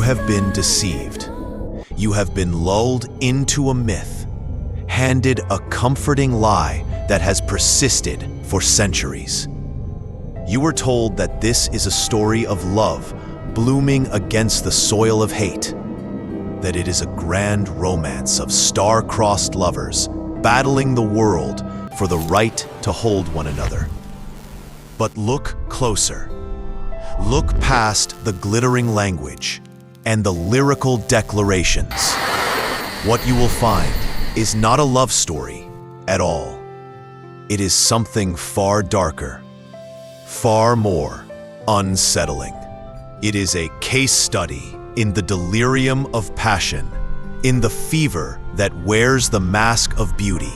have been deceived. You have been lulled into a myth, handed a comforting lie that has persisted for centuries. You were told that this is a story of love blooming against the soil of hate, that it is a grand romance of star-crossed lovers battling the world for the right to hold one another. But look closer. Look past the glittering language and the lyrical declarations. What you will find is not a love story at all. It is something far darker, far more unsettling. It is a case study in the delirium of passion, in the fever that wears the mask of beauty.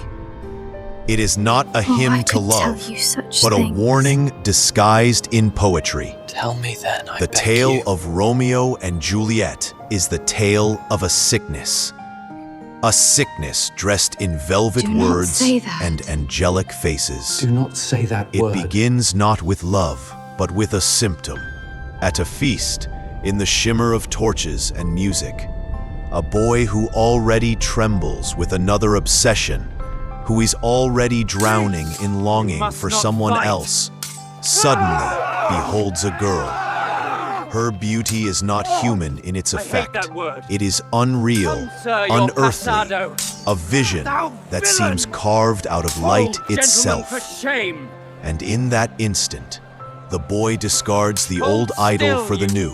It is not a hymn to love, but a warning disguised in poetry. Tell me then, I The beg tale you. of Romeo and Juliet is the tale of a sickness dressed in velvet Do not words say that. and angelic faces. Do not say that It word. begins not with love, but with a symptom. At a feast, in the shimmer of torches and music, a boy who already trembles with another obsession, who is already drowning in longing for someone else, suddenly beholds a girl. Her beauty is not human in its effect. It is unreal, unearthly, a vision that seems carved out of light itself. And in that instant, the boy discards the old idol for the new.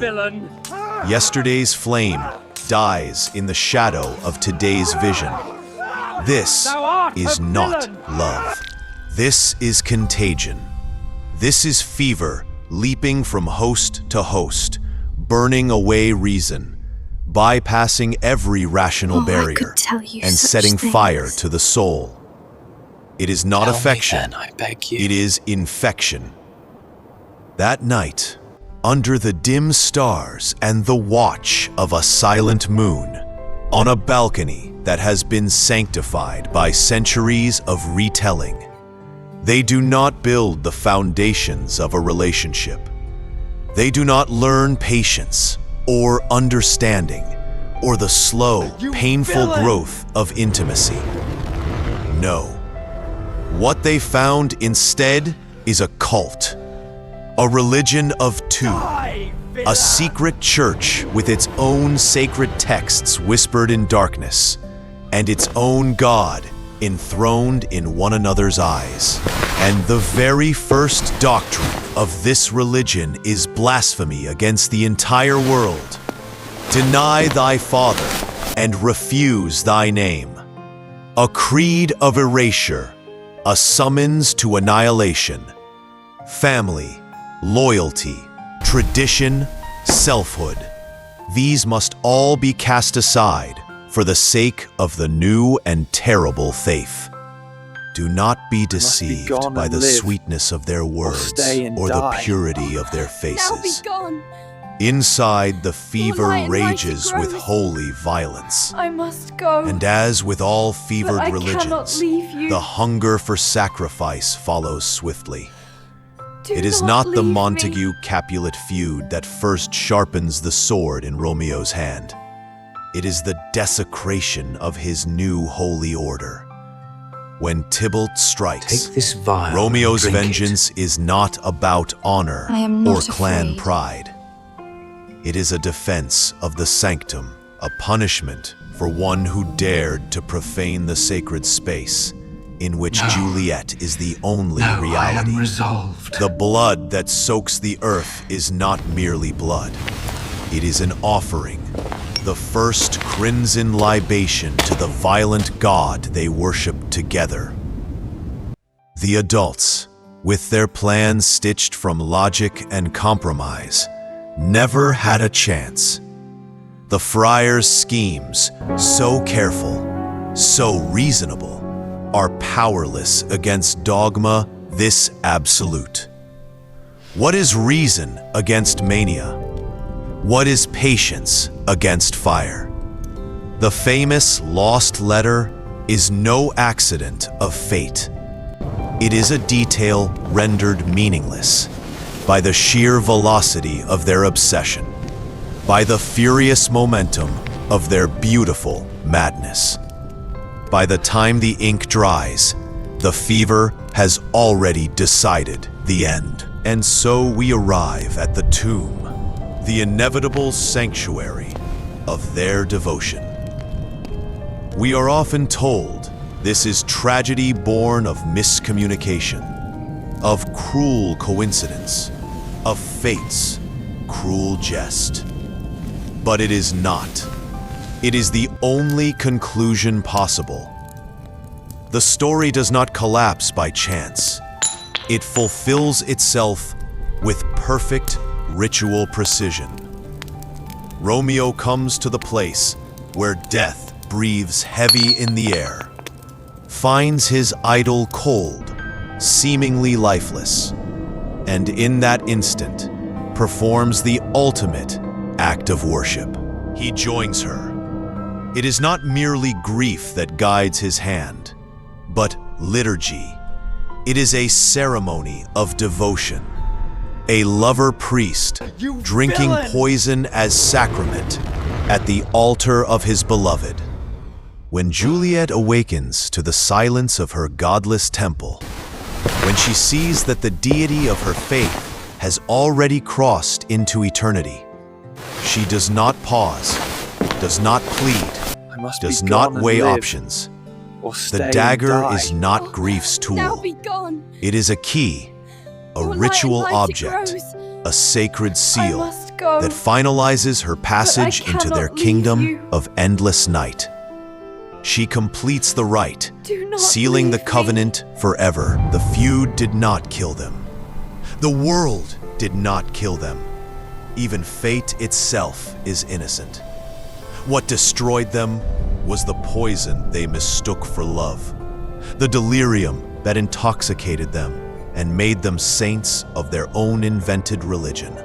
Yesterday's flame dies in the shadow of today's vision. This is not love. This is contagion. This is fever leaping from host to host, burning away reason, bypassing every rational barrier, and setting fire to the soul. It is not Tell me affection. then, I beg you. It is infection. That night, under the dim stars and the watch of a silent moon, on a balcony that has been sanctified by centuries of retelling, they do not build the foundations of a relationship. They do not learn patience or understanding or the slow, painful growth of intimacy. No. What they found instead is a cult, a religion of two, a secret church with its own sacred texts whispered in darkness, and its own God enthroned in one another's eyes. And the very first doctrine of this religion is blasphemy against the entire world. Deny thy father and refuse thy name. A creed of erasure, a summons to annihilation. Family, loyalty, tradition, selfhood. These must all be cast aside for the sake of the new and terrible faith. Do not be deceived gone by and the live, sweetness of their words stay and or the die. purity of their Now be faces. gone. Inside, the fever light and rages mighty with grows. holy violence. I must go. And as with all but fevered I religions, cannot leave you. the hunger for sacrifice follows swiftly. Do It is not the leave me. Montague Capulet feud that first sharpens the sword in Romeo's hand. It is the desecration of his new holy order. When Tybalt strikes, Take this vial Romeo's and drink vengeance is not about honor I am or not clan afraid. pride. It is a defense of the sanctum, a punishment for one who dared to profane the sacred space in which No. Juliet is the only No, I reality. am resolved. The blood that soaks the earth is not merely blood. It is an offering, the first crimson libation to the violent god they worship together. The adults, with their plans stitched from logic and compromise, never had a chance. The friars' schemes, so careful, so reasonable, are powerless against dogma this absolute. What is reason against mania? What is patience against fire? The famous lost letter is no accident of fate. It is a detail rendered meaningless by the sheer velocity of their obsession. by the furious momentum of their beautiful madness. By the time the ink dries, the fever has already decided the end. And so we arrive at the tomb, the inevitable sanctuary of their devotion. We are often told this is tragedy born of miscommunication, of cruel coincidence, of fate's cruel jest. But it is not. It is the only conclusion possible. The story does not collapse by chance. It fulfills itself with perfect ritual precision. Romeo comes to the place where death breathes heavy in the air, finds his idol cold, seemingly lifeless, and in that instant performs the ultimate act of worship. He joins her. It is not merely grief that guides his hand, but liturgy. It is a ceremony of devotion. A lover priest drinking poison as sacrament at the altar of his beloved. When Juliet awakens to the silence of her godless temple, when she sees that the deity of her faith has already crossed into eternity, she does not pause, does not plead, does not weigh options. The dagger is not grief's Now tool. be gone. It is a key, a Your ritual light and light it object, grows. a sacred I seal must go. that finalizes her passage into their cannot leave kingdom you. of endless night. She completes the rite, Do not sealing the leave me. covenant forever. The feud did not kill them. The world did not kill them. Even fate itself is innocent. What destroyed them was the poison they mistook for love, the delirium that intoxicated them and made them saints of their own invented religion.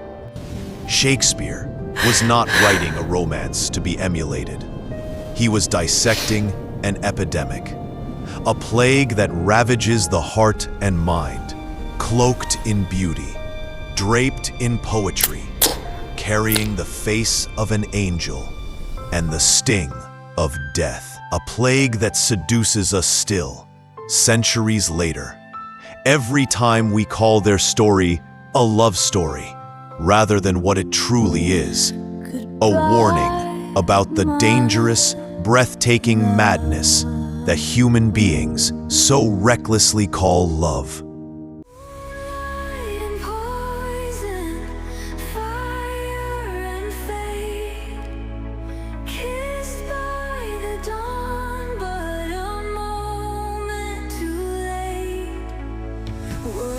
Shakespeare was not writing a romance to be emulated. He was dissecting an epidemic, a plague that ravages the heart and mind, cloaked in beauty, draped in poetry, carrying the face of an angel and the sting of death, a plague that seduces us still, centuries later, every time we call their story a love story, rather than what it truly is, a warning about the dangerous, breathtaking madness that human beings so recklessly call love. Were